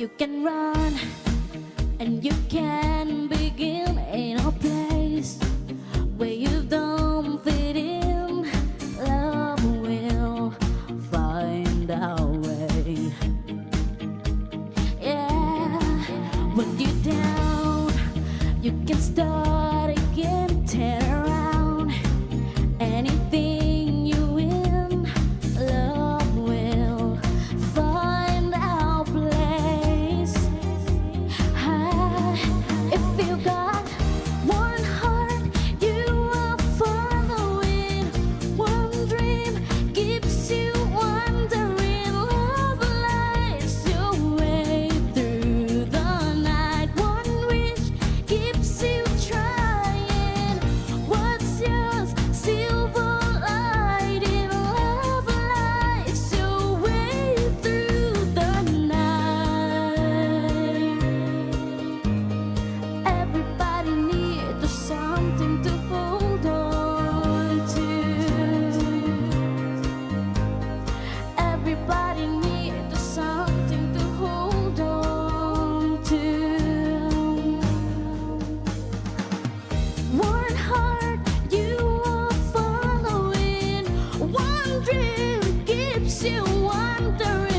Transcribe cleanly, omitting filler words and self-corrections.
You can run and you can begin in a place where you don't fit in. Love will find a way. Yeah, when you're down, you can start again. Turn around, anything you win. Love will find a place. If you got one heart, you are following. One dream keeps you wandering. Love lights your way through the night. One wish keeps you trying. What's yours? Silver lighting. Love lights your way through the night. Everybody needs something to hold on to. Everybody needs something to hold on to. One heart you are following. One dream keeps you wandering.